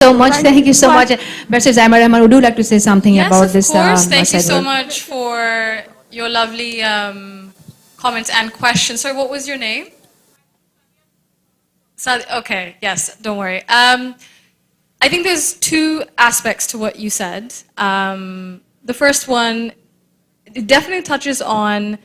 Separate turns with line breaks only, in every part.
So much. Thank you so much. Mr. Zaimar Rahman, would you like to say something
Yes,
about
of
this?
course. Thank you so
Sidewalk?
much for your lovely comments and questions. Sorry, what was your name? Okay, yes, don't worry. I think there's two aspects to what you said. The first one, it definitely touches on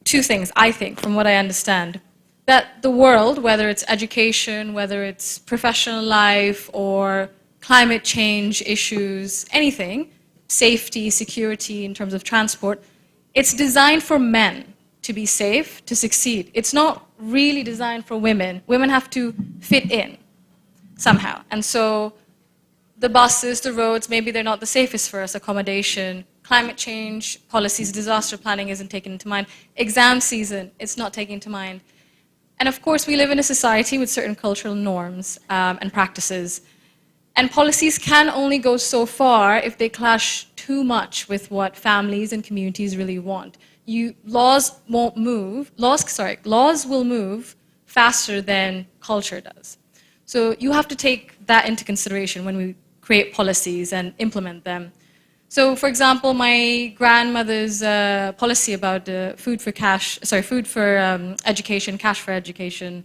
two things, I think, from what I understand. That the world, whether it's education, whether it's professional life, or climate change issues, anything, safety, security in terms of transport, it's designed for men to be safe, to succeed. It's not really designed for women. Women have to fit in somehow. And so the buses, the roads, maybe they're not the safest for us, accommodation, climate change, policies, disaster planning isn't taken into mind, exam season, it's not taken into mind. And of course, we live in a society with certain cultural norms and practices. And policies can only go so far if they clash too much with what families and communities really want. Laws will move faster than culture does. So you have to take that into consideration when we create policies and implement them. So, for example, my grandmother's policy about food for education, cash for education,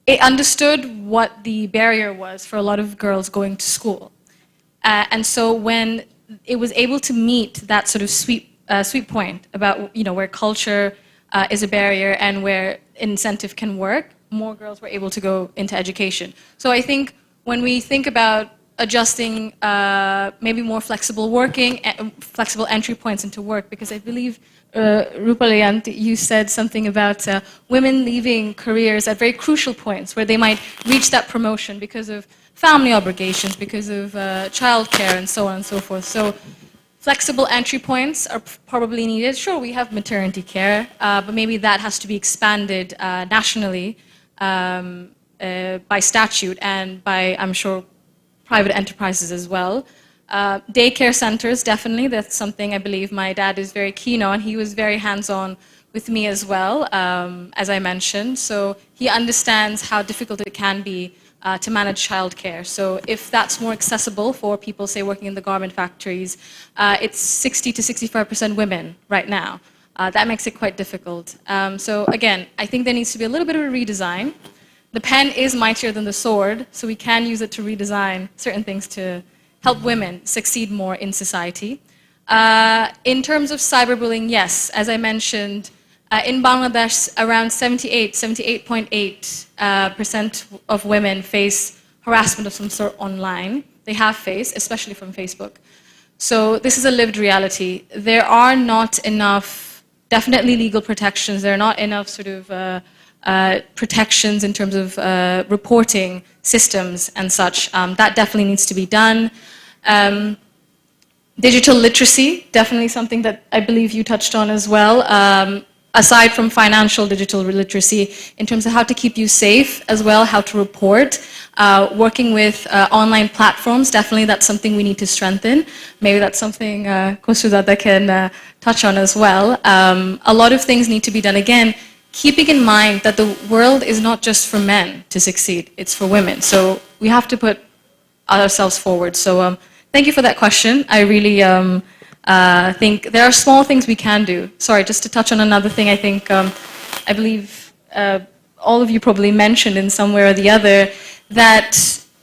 it understood what the barrier was for a lot of girls going to school. And so when it was able to meet that sort of sweet point about where culture is a barrier and where incentive can work, more girls were able to go into education. So I think when we think about adjusting maybe more flexible working, flexible entry points into work, because I believe, Rupali, you said something about women leaving careers at very crucial points where they might reach that promotion because of family obligations, because of childcare, and so on and so forth. So flexible entry points are probably needed. Sure, we have maternity care, but maybe that has to be expanded nationally by statute and by, I'm sure, private enterprises as well. Daycare centers, definitely, that's something I believe my dad is very keen on. He was very hands-on with me as well, as I mentioned. So he understands how difficult it can be to manage childcare. So if that's more accessible for people, say, working in the garment factories, it's 60 to 65% women right now. That makes it quite difficult. So again, I think there needs to be a little bit of a redesign. The pen is mightier than the sword, so we can use it to redesign certain things to help women succeed more in society. In terms of cyberbullying, yes, as I mentioned, in Bangladesh, around 78.8% of women face harassment of some sort online. They have faced, especially from Facebook. So this is a lived reality. There are not enough, definitely legal protections. There are not enough sort of protections in terms of reporting systems and such. That definitely needs to be done. Digital literacy, definitely something that I believe you touched on as well. Aside from financial digital literacy, in terms of how to keep you safe as well, how to report, working with online platforms, definitely that's something we need to strengthen. Maybe that's something Khosroo can touch on as well. A lot of things need to be done. Again, keeping in mind that the world is not just for men to succeed, it's for women. So we have to put ourselves forward. So thank you for that question. I really think there are small things we can do. Sorry, just to touch on another thing, I think, I believe all of you probably mentioned in some way or the other that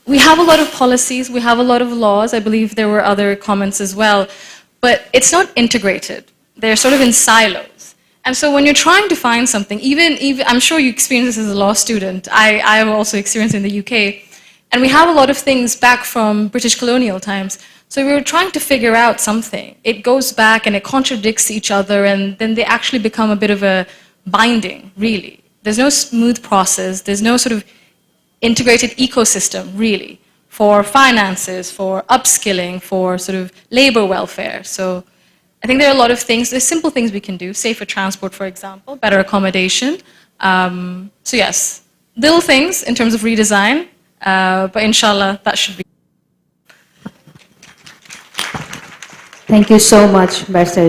we have a lot of policies, we have a lot of laws. I believe there were other comments as well, but it's not integrated. They're sort of in silos. And so when you're trying to find something, even I'm sure you experienced this as a law student. I have also experienced it in the UK. And we have a lot of things back from British colonial times. So we were trying to figure out something. It goes back and it contradicts each other, and then they actually become a bit of a binding, really. There's no smooth process. There's no sort of integrated ecosystem, really, for finances, for upskilling, for sort of labor welfare. So I think there are a lot of things, there's simple things we can do, safer transport, for example, better accommodation. So yes, little things in terms of redesign, but inshallah, that should be.
Thank you so much, Mr.